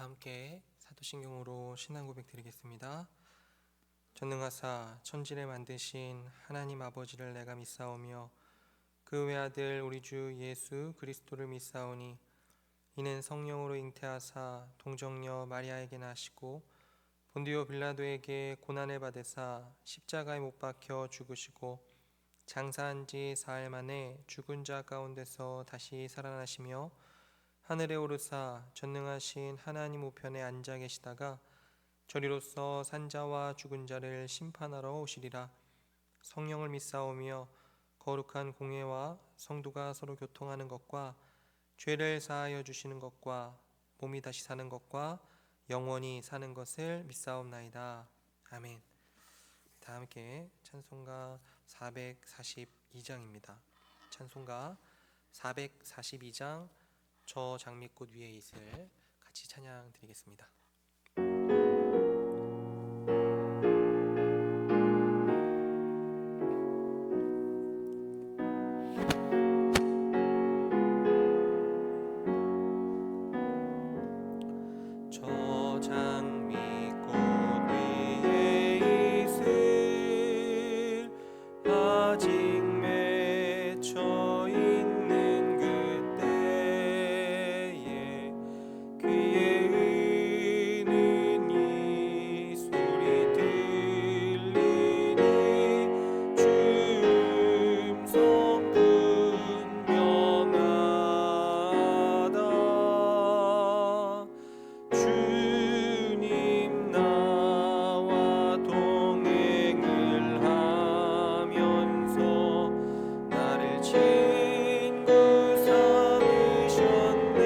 함께 사도신경으로 신앙 고백 드리겠습니다. 전능하사 천지를 만드신 하나님 아버지를 내가 믿사오며 그 외아들 우리 주 예수 그리스도를 믿사오니 이는 성령으로 잉태하사 동정녀 마리아에게 나시고 본디오 빌라도에게 고난을 받으사 십자가에 못 박혀 죽으시고 장사한 지 사흘 만에 죽은 자 가운데서 다시 살아나시며 하늘에 오르사 전능하신 하나님 우편에 앉아 계시다가 저리로서 산자와 죽은 자를 심판하러 오시리라. 성령을 믿사오며 거룩한 공회와 성도가 서로 교통하는 것과 죄를 사하여 주시는 것과 몸이 다시 사는 것과 영원히 사는 것을 믿사옵나이다. 아멘. 다 함께 찬송가 442장입니다. 찬송가 442장 저 장미꽃 위에 있을 같이 찬양 드리겠습니다. 저 장미꽃 위에 있을 아직 맺혀 있는 그때에 귀에 의는 이 소리 들리니 주 음성 분명하다. 주님 나와 동행을 하면서 나를 친구 삼으셨네.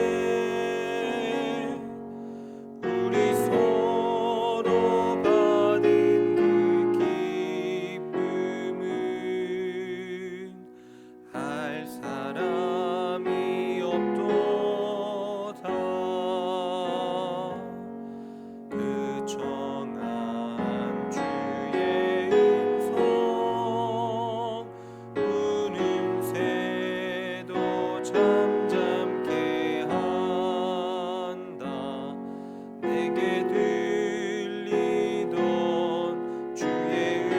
우리 서로 받은 그 기쁨은 할 사람이 없도다. 그 정한 주의 음성 우는 새도 잠잠게 한다. 내게 들리던 주의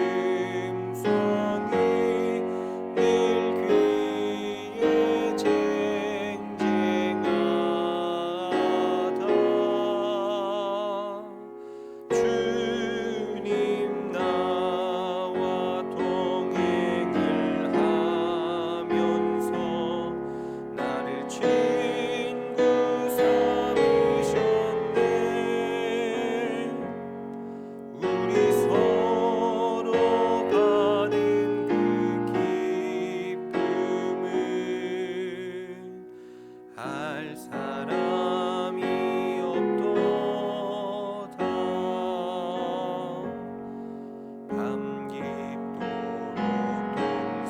음성이 늘 귀에 쟁쟁하다. 주님 나와 동행을 하면서 나를 친구 삼으셨네. 우리 서로 받은 그 기쁨은 할 사람이 없도다. 밤 깊도록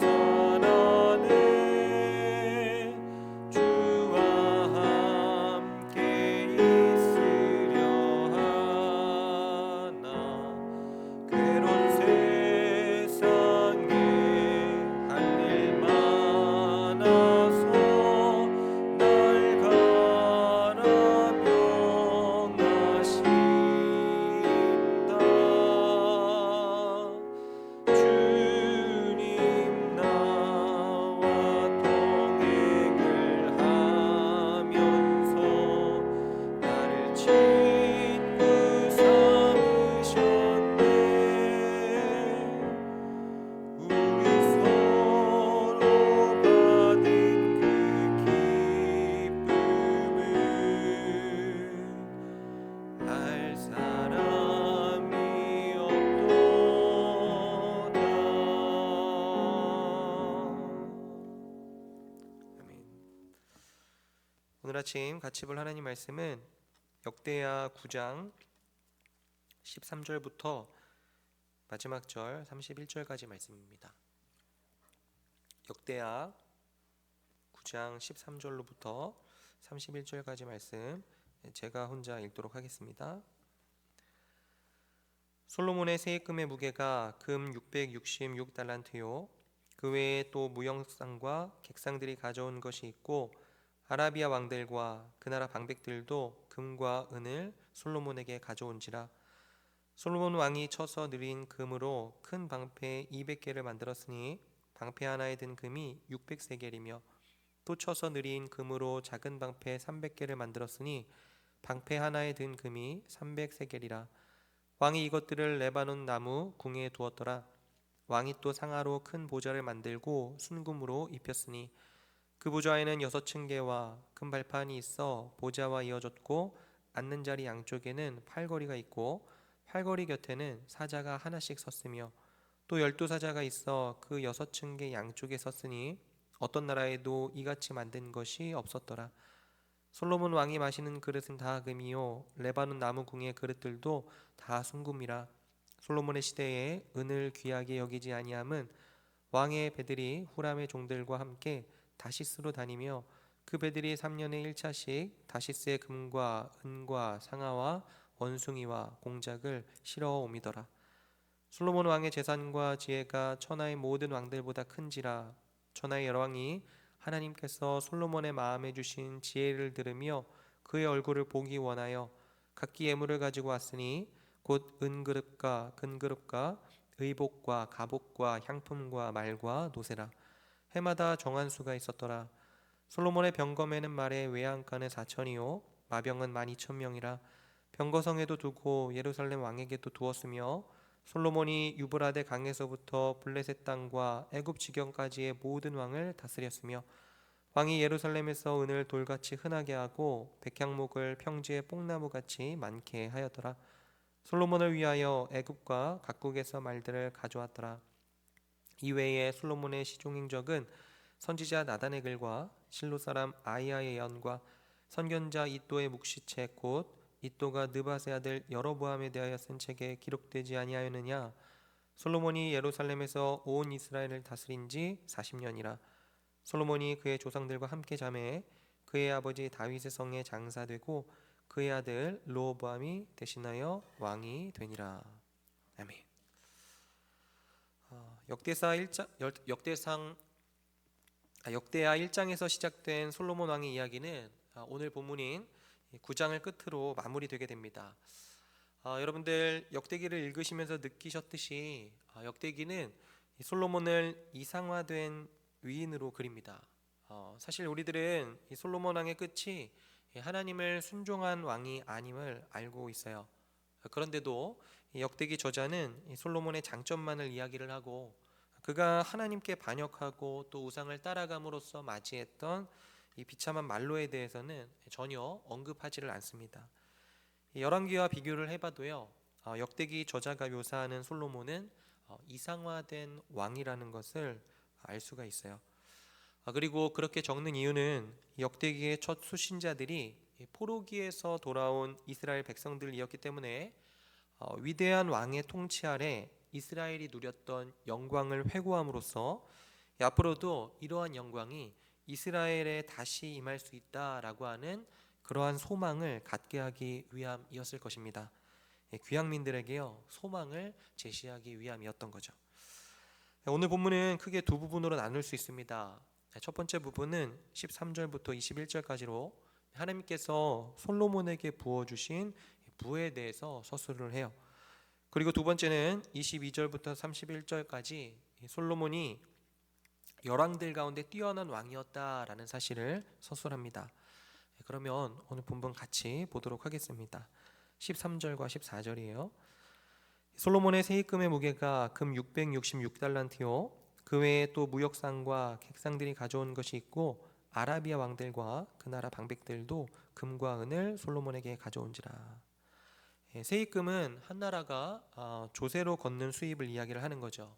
동산 안에 주와 함께 있으려 하나. 괴로운 세상에 할 일 많아서 날 갈아 명하신다. 주님 나와 동행을 하면서 나를 친구 삼으셨네. 우리 서로 받은 그 기쁨은 할 사람이 없도다. 아멘. 오늘 아침 같이 볼 하나님 말씀은 역대하 9장 13절부터 마지막 절 31절까지 말씀입니다. 역대하 9장 13절로부터 31절까지 말씀 제가 혼자 읽도록 하겠습니다. 솔로몬의 세금의 무게가 금 666달란트요 그 외에 또 무형상과 객상들이 가져온 것이 있고 아라비아 왕들과 그 나라 방백들도 금과 은을 솔로몬에게 가져온지라. 솔로몬 왕이 쳐서 느린 금으로 큰 방패 200개를 만들었으니 방패 하나에 든 금이 600세겔이며 또 쳐서 느린 금으로 작은 방패 300개를 만들었으니 방패 하나에 든 금이 300세겔이라. 왕이 이것들을 레바논 나무 궁에 두었더라. 왕이 또 상아로 큰 보좌를 만들고 순금으로 입혔으니 그 보좌에는 6층계와 큰 발판이 있어 보좌와 이어졌고 앉는 자리 양쪽에는 팔걸이가 있고 팔걸이 곁에는 사자가 하나씩 섰으며 또 12사자가 있어 그 6층계 양쪽에 섰으니 어떤 나라에도 이같이 만든 것이 없었더라. 솔로몬 왕이 마시는 그릇은 다 금이요 레바논 나무 궁의 그릇들도 다 순금이라. 솔로몬의 시대에 은을 귀하게 여기지 아니함은 왕의 배들이 후람의 종들과 함께 다시스로 다니며 그 배들이 3년에 1차씩 다시스의 금과 은과 상아와 원숭이와 공작을 실어 옮이더라. 솔로몬 왕의 재산과 지혜가 천하의 모든 왕들보다 큰지라. 천하의 여러 왕이 하나님께서 솔로몬의 마음에 주신 지혜를 들으며 그의 얼굴을 보기 원하여 각기 예물을 가지고 왔으니 곧 은그릇과 금그릇과 의복과 갑옷과 향품과 말과 노새라. 해마다 정한 수가 있었더라. 솔로몬의 병검에는 말에 외양간은 4천이요 마병은 12,000명이라. 병거성에도 두고 예루살렘 왕에게도 두었으며 솔로몬이 유브라데 강에서부터 블레셋 땅과 애굽 지경까지의 모든 왕을 다스렸으며 왕이 예루살렘에서 은을 돌같이 흔하게 하고 백향목을 평지의 뽕나무같이 많게 하였더라. 솔로몬을 위하여 애굽과 각국에서 말들을 가져왔더라. 이외에 솔로몬의 시종행적은 선지자 나단의 글과 실로 사람 아이야의 예언과 선견자 이도의 묵시책 곧 이도가 느밧의 아들 여로보암에 대하여 쓴 책에 기록되지 아니하였느냐. 솔로몬이 예루살렘에서 온 이스라엘을 다스린 지 40년이라. 솔로몬이 그의 조상들과 함께 잠에 그의 아버지 다윗의 성에 장사되고 그의 아들 르호보암이 대신하여 왕이 되니라. 아멘. 역대하 1장에서 시작된 솔로몬 왕의 이야기는 오늘 본문인 9장을 끝으로 마무리되게 됩니다. 여러분들 역대기를 읽으시면서 느끼셨듯이 역대기는 솔로몬을 이상화된 위인으로 그립니다. 사실 우리들은 이 솔로몬 왕의 끝이 하나님을 순종한 왕이 아님을 알고 있어요. 그런데도 역대기 저자는 솔로몬의 장점만을 이야기를 하고 그가 하나님께 반역하고 또 우상을 따라감으로써 맞이했던 이 비참한 말로에 대해서는 전혀 언급하지를 않습니다. 열왕기와 비교를 해봐도요, 역대기 저자가 묘사하는 솔로몬은 이상화된 왕이라는 것을 알 수가 있어요. 그리고 그렇게 적는 이유는 역대기의 첫 수신자들이 포로기에서 돌아온 이스라엘 백성들이었기 때문에 위대한 왕의 통치 아래 이스라엘이 누렸던 영광을 회고함으로써 앞으로도 이러한 영광이 이스라엘에 다시 임할 수 있다라고 하는 그러한 소망을 갖게 하기 위함이었을 것입니다. 귀향민들에게요, 소망을 제시하기 위함이었던 거죠. 오늘 본문은 크게 두 부분으로 나눌 수 있습니다. 첫 번째 부분은 13절부터 21절까지로 하나님께서 솔로몬에게 부어주신 부에 대해서 서술을 해요. 그리고 두 번째는 22절부터 31절까지 솔로몬이 열왕들 가운데 뛰어난 왕이었다라는 사실을 서술합니다. 그러면 오늘 본문 같이 보도록 하겠습니다. 13절과 14절이에요. 솔로몬의 세입금의 무게가 금 666달란트요 그 외에 또 무역상과 객상들이 가져온 것이 있고 아라비아 왕들과 그 나라 방백들도 금과 은을 솔로몬에게 가져온지라. 세입금은 한 나라가 조세로 걷는 수입을 이야기를 하는 거죠.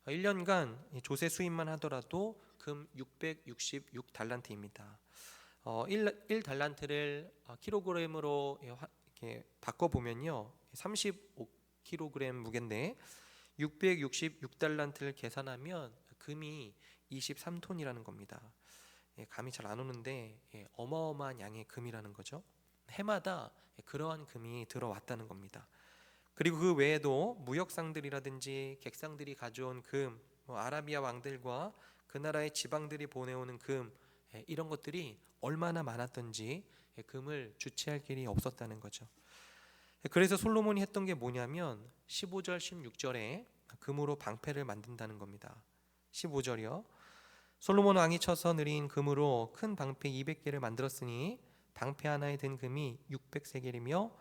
1년간 조세 수입만 하더라도 금 666달란트입니다. 1달란트를 킬로그램으로 이렇게 바꿔보면요 35kg 무게인데 666달란트를 계산하면 금이 23톤이라는 겁니다. 감이 잘 안 오는데 어마어마한 양의 금이라는 거죠. 해마다 그러한 금이 들어왔다는 겁니다. 그리고 그 외에도 무역상들이라든지 객상들이 가져온 금, 아라비아 왕들과 그 나라의 지방들이 보내오는 금, 이런 것들이 얼마나 많았던지 금을 주체할 길이 없었다는 거죠. 그래서 솔로몬이 했던 게 뭐냐면 15절 16절에 금으로 방패를 만든다는 겁니다. 15절이요. 솔로몬 왕이 쳐서 느린 금으로 큰 방패 200개를 만들었으니 방패 하나에 든 금이 600세겔이며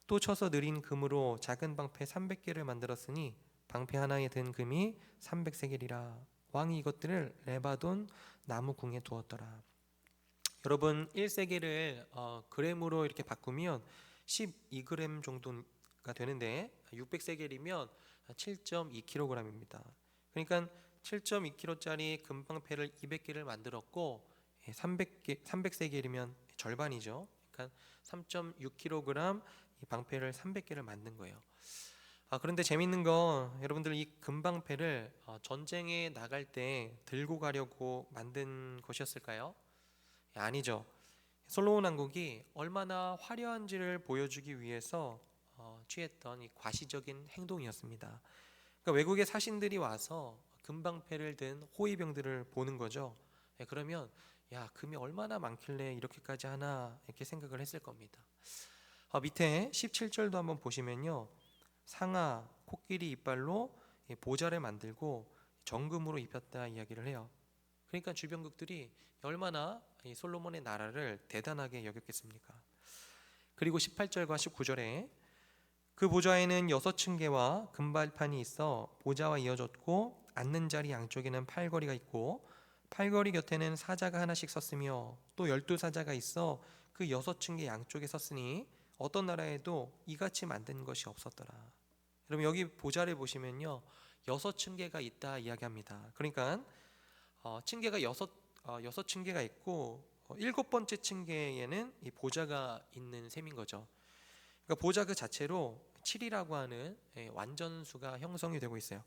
또 쳐서 느린 금으로 작은 방패 300개를 만들었으니 방패 하나에 든 금이 300세겔이라. 왕이 이것들을 레바돈 나무 궁에 두었더라. 여러분 1세겔을 그램으로 이렇게 바꾸면 12g 정도가 되는데 600세겔이면 7.2kg입니다. 그러니까 7.2kg짜리 금방패를 200개를 만들었고 300세겔이면 절반이죠. 그러니까 3.6kg 이 방패를 300개를 만든 거예요. 그런데 재밌는 건 여러분들 이 금방패를 전쟁에 나갈 때 들고 가려고 만든 것이었을까요? 아니죠. 솔로몬 왕국이 얼마나 화려한지를 보여주기 위해서 취했던 이 과시적인 행동이었습니다. 그러니까 외국의 사신들이 와서 금방패를 든 호위병들을 보는 거죠. 그러면 야, 금이 얼마나 많길래 이렇게까지 하나 이렇게 생각을 했을 겁니다. 밑에 17절도 한번 보시면요, 상아 코끼리 이빨로 보좌를 만들고 정금으로 입혔다 이야기를 해요. 그러니까 주변국들이 얼마나 이 솔로몬의 나라를 대단하게 여겼겠습니까? 그리고 18절과 19절에 그 보좌에는 6층계와 금발판이 있어 보좌와 이어졌고 앉는 자리 양쪽에는 팔걸이가 있고 팔걸이 곁에는 사자가 하나씩 섰으며 또 12사자가 있어 그 6층계 양쪽에 섰으니 어떤 나라에도 이같이 만든 것이 없었더라. 여러분 여기 보좌를 보시면요, 6층계가 있다 이야기합니다. 그러니까 층계가 6층계가 있고 7번째 층계에는 이 보좌가 있는 셈인 거죠. 그러니까 보좌 그 자체로 7이라고 하는 완전수가 형성이 되고 있어요.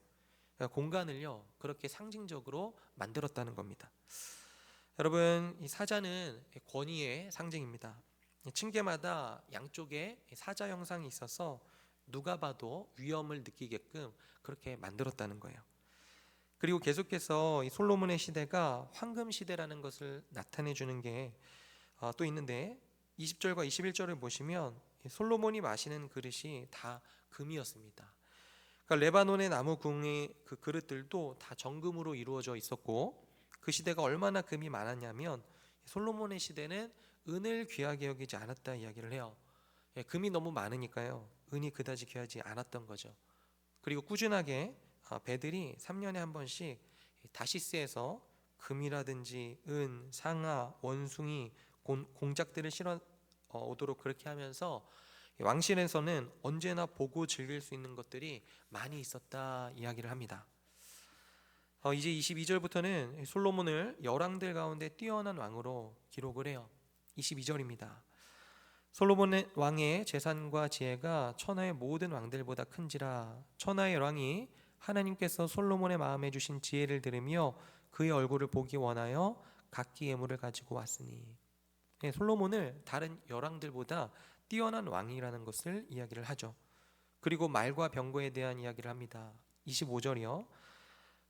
그러니까 공간을요 그렇게 상징적으로 만들었다는 겁니다. 여러분 이 사자는 권위의 상징입니다. 층계마다 양쪽에 사자 형상이 있어서 누가 봐도 위엄을 느끼게끔 그렇게 만들었다는 거예요. 그리고 계속해서 이 솔로몬의 시대가 황금 시대라는 것을 나타내 주는 게 또 있는데 20절과 21절을 보시면 솔로몬이 마시는 그릇이 다 금이었습니다. 그러니까 레바논의 나무 궁의 그 그릇들도 다 정금으로 이루어져 있었고 그 시대가 얼마나 금이 많았냐면 솔로몬의 시대는 은을 귀하게 여기지 않았다 이야기를 해요. 금이 너무 많으니까요 은이 그다지 귀하지 않았던 거죠. 그리고 꾸준하게 배들이 3년에 한 번씩 다시스에서 금이라든지 은, 상아, 원숭이, 공작들을 실어 오도록 그렇게 하면서 왕실에서는 언제나 보고 즐길 수 있는 것들이 많이 있었다 이야기를 합니다. 이제 22절부터는 솔로몬을 열왕들 가운데 뛰어난 왕으로 기록을 해요. 22절입니다. 솔로몬 왕의 재산과 지혜가 천하의 모든 왕들보다 큰지라. 천하의 왕이 하나님께서 솔로몬의 마음에 주신 지혜를 들으며 그의 얼굴을 보기 원하여 각기 예물을 가지고 왔으니. 솔로몬을 다른 열왕들보다 뛰어난 왕이라는 것을 이야기를 하죠. 그리고 말과 병거에 대한 이야기를 합니다. 25절이요.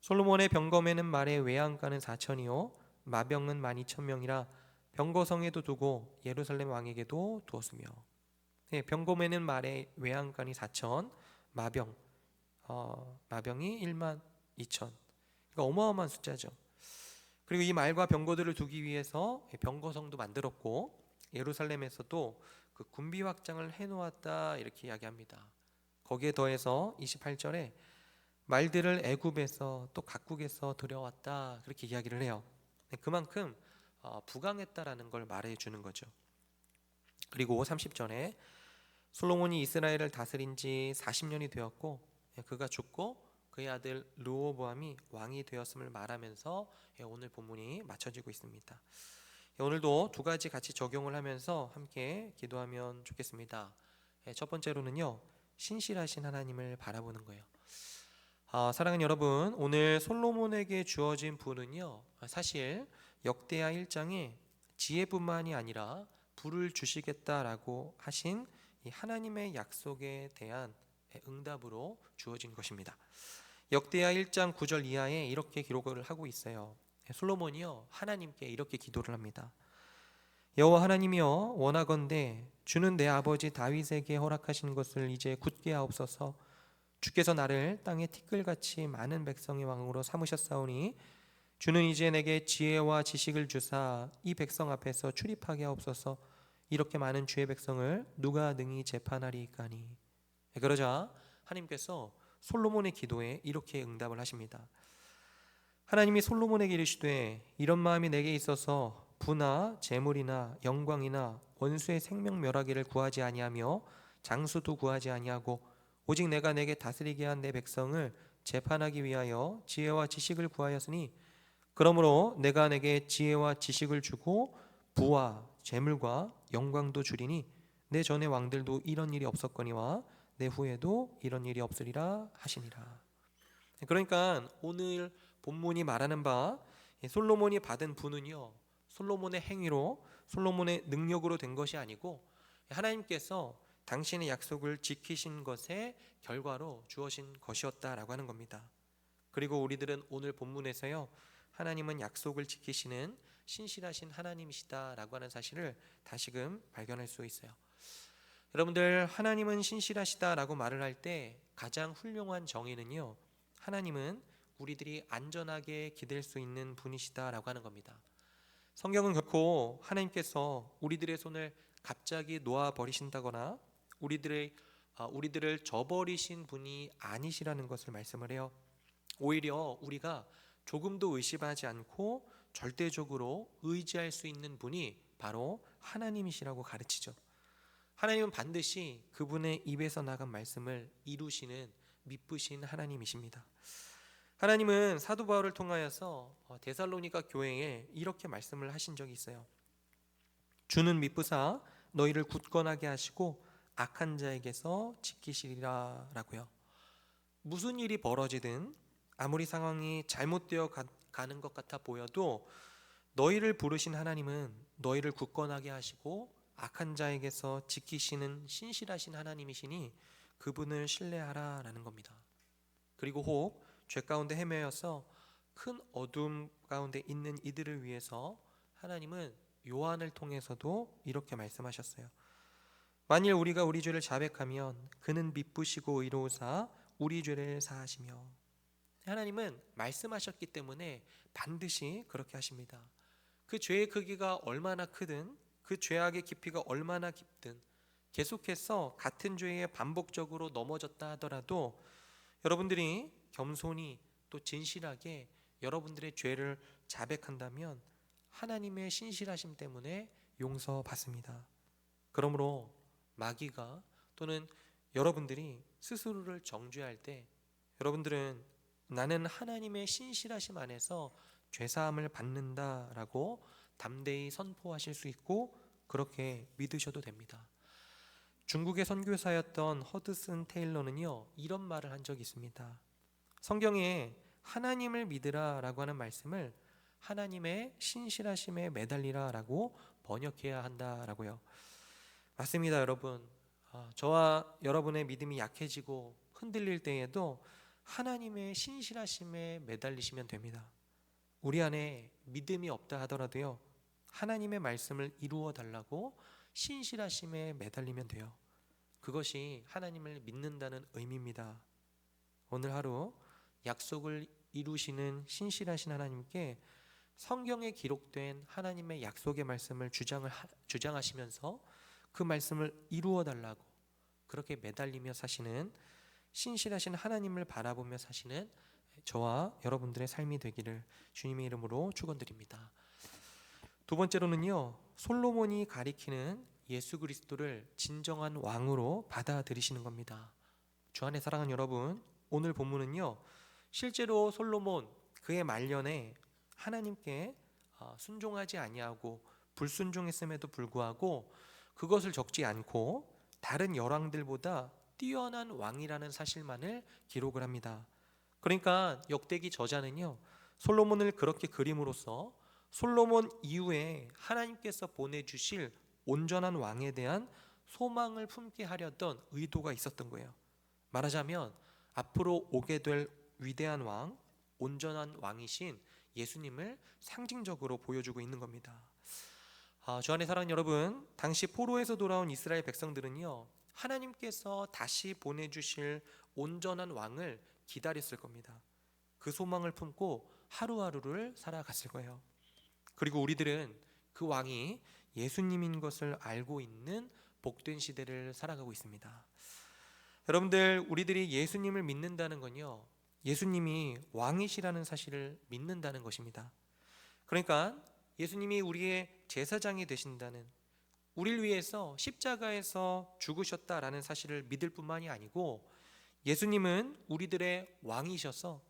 솔로몬의 병검에는 말의 외양간은 4천이요 마병은 12,000명이라 병거성에도 두고 예루살렘 왕에게도 두었으며. 병검에는 말의 외양간이 4천, 마병이 12,000. 그러니까 어마어마한 숫자죠. 그리고 이 말과 병거들을 두기 위해서 병거성도 만들었고 예루살렘에서도 그 군비 확장을 해놓았다 이렇게 이야기합니다. 거기에 더해서 28절에 말들을 애굽에서 또 각국에서 들여왔다 그렇게 이야기를 해요. 그만큼 부강했다라는 걸 말해주는 거죠. 그리고 30절에 솔로몬이 이스라엘을 다스린 지 40년이 되었고 그가 죽고 그의 아들 르호보암이 왕이 되었음을 말하면서 오늘 본문이 마쳐지고 있습니다. 오늘도 두 가지 같이 적용을 하면서 함께 기도하면 좋겠습니다. 첫 번째로는요, 신실하신 하나님을 바라보는 거예요. 사랑하는 여러분, 오늘 솔로몬에게 주어진 부는요, 사실 역대하 1장에 지혜뿐만이 아니라 부를 주시겠다라고 하신 이 하나님의 약속에 대한 응답으로 주어진 것입니다. 역대하 1장 9절 이하에 이렇게 기록을 하고 있어요. 솔로몬이요 하나님께 이렇게 기도를 합니다. 여호와 하나님이여, 원하건대 주는 내 아버지 다윗에게 허락하신 것을 이제 굳게 하옵소서. 주께서 나를 땅의 티끌같이 많은 백성의 왕으로 삼으셨사오니 주는 이제 내게 지혜와 지식을 주사 이 백성 앞에서 출입하게 하옵소서. 이렇게 많은 주의 백성을 누가 능히 재판하리이까니. 그러자 하나님께서 솔로몬의 기도에 이렇게 응답을 하십니다. 하나님이 솔로몬에게 이르시되 이런 마음이 내게 있어서 부나 재물이나 영광이나 원수의 생명 멸하기를 구하지 아니하며 장수도 구하지 아니하고 오직 내가 내게 다스리게 한 내 백성을 재판하기 위하여 지혜와 지식을 구하였으니 그러므로 내가 내게 지혜와 지식을 주고 부와 재물과 영광도 주리니 내 전의 왕들도 이런 일이 없었거니와 내 후에도 이런 일이 없으리라 하시니라. 그러니까 오늘 본문이 말하는 바 솔로몬이 받은 부는요, 솔로몬의 행위로 솔로몬의 능력으로 된 것이 아니고 하나님께서 당신의 약속을 지키신 것의 결과로 주어진 것이었다라고 하는 겁니다. 그리고 우리들은 오늘 본문에서요, 하나님은 약속을 지키시는 신실하신 하나님이시다라고 하는 사실을 다시금 발견할 수 있어요. 여러분들, 하나님은 신실하시다라고 말을 할 때 가장 훌륭한 정의는요, 하나님은 우리들이 안전하게 기댈 수 있는 분이시다라고 하는 겁니다. 성경은 결코 하나님께서 우리들의 손을 갑자기 놓아 버리신다거나 우리들을 저버리신 분이 아니시라는 것을 말씀을 해요. 오히려 우리가 조금도 의심하지 않고 절대적으로 의지할 수 있는 분이 바로 하나님이시라고 가르치죠. 하나님은 반드시 그분의 입에서 나간 말씀을 이루시는 미쁘신 하나님이십니다. 하나님은 사도 바울을 통하여서 데살로니가 교회에 이렇게 말씀을 하신 적이 있어요. 주는 미쁘사 너희를 굳건하게 하시고 악한 자에게서 지키시리라 라고요. 무슨 일이 벌어지든 아무리 상황이 잘못되어 가는 것 같아 보여도 너희를 부르신 하나님은 너희를 굳건하게 하시고 악한 자에게서 지키시는 신실하신 하나님이시니 그분을 신뢰하라 라는 겁니다. 그리고 혹 죄 가운데 헤매어서 큰 어둠 가운데 있는 이들을 위해서 하나님은 요한을 통해서도 이렇게 말씀하셨어요. 만일 우리가 우리 죄를 자백하면 그는 미쁘시고 의로우사 우리 죄를 사하시며. 하나님은 말씀하셨기 때문에 반드시 그렇게 하십니다. 그 죄의 크기가 얼마나 크든 그 죄악의 깊이가 얼마나 깊든 계속해서 같은 죄에 반복적으로 넘어졌다 하더라도 여러분들이 겸손히 또 진실하게 여러분들의 죄를 자백한다면 하나님의 신실하심 때문에 용서받습니다. 그러므로 마귀가 또는 여러분들이 스스로를 정죄할 때 여러분들은 나는 하나님의 신실하심 안에서 죄사함을 받는다라고 담대히 선포하실 수 있고 그렇게 믿으셔도 됩니다. 중국의 선교사였던 허드슨 테일러는요, 이런 말을 한 적이 있습니다. 성경에 하나님을 믿으라 라고 하는 말씀을 하나님의 신실하심에 매달리라 라고 번역해야 한다라고요. 맞습니다, 여러분. 저와 여러분의 믿음이 약해지고 흔들릴 때에도 하나님의 신실하심에 매달리시면 됩니다. 우리 안에 믿음이 없다 하더라도요, 하나님의 말씀을 이루어 달라고 신실하심에 매달리면 돼요. 그것이 하나님을 믿는다는 의미입니다. 오늘 하루 약속을 이루시는 신실하신 하나님께 성경에 기록된 하나님의 약속의 말씀을 주장하시면서 그 말씀을 이루어 달라고 그렇게 매달리며 사시는 신실하신 하나님을 바라보며 사시는 저와 여러분들의 삶이 되기를 주님의 이름으로 축원드립니다. 두 번째로는요, 솔로몬이 가리키는 예수 그리스도를 진정한 왕으로 받아들이시는 겁니다. 주 안에 사랑하는 여러분, 오늘 본문은요, 실제로 솔로몬 그의 말년에 하나님께 순종하지 아니하고 불순종했음에도 불구하고 그것을 적지 않고 다른 열왕들보다 뛰어난 왕이라는 사실만을 기록을 합니다. 그러니까 역대기 저자는요, 솔로몬을 그렇게 그림으로써 솔로몬 이후에 하나님께서 보내주실 온전한 왕에 대한 소망을 품게 하려던 의도가 있었던 거예요. 말하자면 앞으로 오게 될 위대한 왕, 온전한 왕이신 예수님을 상징적으로 보여주고 있는 겁니다. 주 안에 사랑하는 여러분, 당시 포로에서 돌아온 이스라엘 백성들은요, 하나님께서 다시 보내주실 온전한 왕을 기다렸을 겁니다. 그 소망을 품고 하루하루를 살아갔을 거예요. 그리고 우리들은 그 왕이 예수님인 것을 알고 있는 복된 시대를 살아가고 있습니다. 여러분들, 우리들이 예수님을 믿는다는 건요, 예수님이 왕이시라는 사실을 믿는다는 것입니다. 그러니까 예수님이 우리의 제사장이 되신다는, 우리를 위해서 십자가에서 죽으셨다라는 사실을 믿을 뿐만이 아니고, 예수님은 우리들의 왕이셔서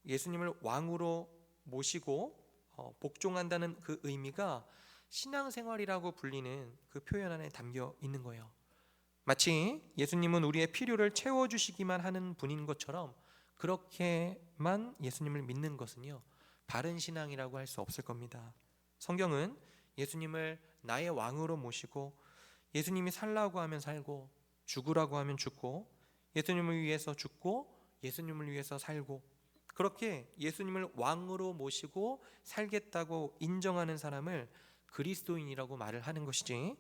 예수님을 왕으로 모시고 복종한다는 그 의미가 신앙생활이라고 불리는 그 표현 안에 담겨 있는 거예요. 마치 예수님은 우리의 필요를 채워주시기만 하는 분인 것처럼, 그렇게만 예수님을 믿는 것은요, 바른 신앙이라고 할 수 없을 겁니다. 성경은 예수님을 나의 왕으로 모시고, 예수님이 살라고 하면 살고, 죽으라고 하면 죽고, 예수님을 위해서 죽고, 예수님을 위해서 살고, 그렇게 예수님을 왕으로 모시고 살겠다고 인정하는 사람을 그리스도인이라고 말을 하는 것이지,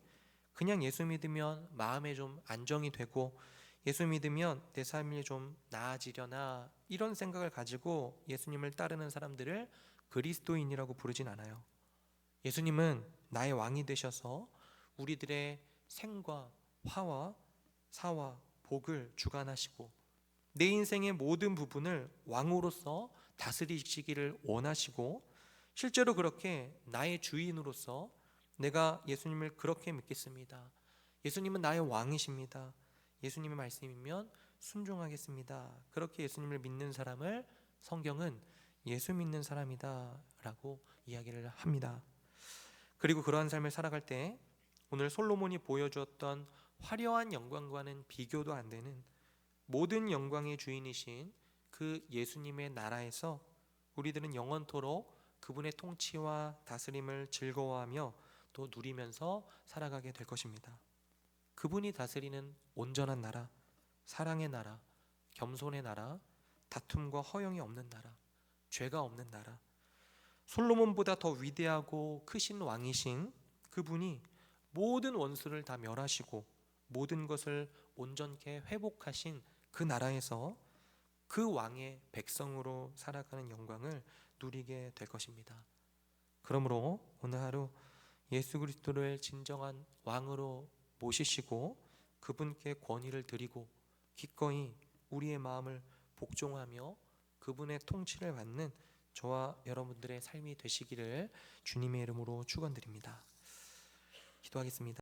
그냥 예수 믿으면 마음에 좀 안정이 되고, 예수 믿으면 내 삶이 좀 나아지려나, 이런 생각을 가지고 예수님을 따르는 사람들을 그리스도인이라고 부르진 않아요. 예수님은 나의 왕이 되셔서 우리들의 생과 화와 사와 복을 주관하시고, 내 인생의 모든 부분을 왕으로서 다스리시기를 원하시고, 실제로 그렇게 나의 주인으로서 내가 예수님을 그렇게 믿겠습니다, 예수님은 나의 왕이십니다, 예수님의 말씀이면 순종하겠습니다, 그렇게 예수님을 믿는 사람을 성경은 예수 믿는 사람이다 라고 이야기를 합니다. 그리고 그러한 삶을 살아갈 때 오늘 솔로몬이 보여주었던 화려한 영광과는 비교도 안 되는 모든 영광의 주인이신 그 예수님의 나라에서 우리들은 영원토록 그분의 통치와 다스림을 즐거워하며 또 누리면서 살아가게 될 것입니다. 그분이 다스리는 온전한 나라, 사랑의 나라, 겸손의 나라, 다툼과 허영이 없는 나라, 죄가 없는 나라, 솔로몬보다 더 위대하고 크신 왕이신 그분이 모든 원수를 다 멸하시고 모든 것을 온전케 회복하신 그 나라에서 그 왕의 백성으로 살아가는 영광을 누리게 될 것입니다. 그러므로 오늘 하루 예수 그리스도를 진정한 왕으로 모시시고 그분께 권위를 드리고 기꺼이 우리의 마음을 복종하며 그분의 통치를 받는 저와 여러분들의 삶이 되시기를 주님의 이름으로 축원드립니다. 기도하겠습니다.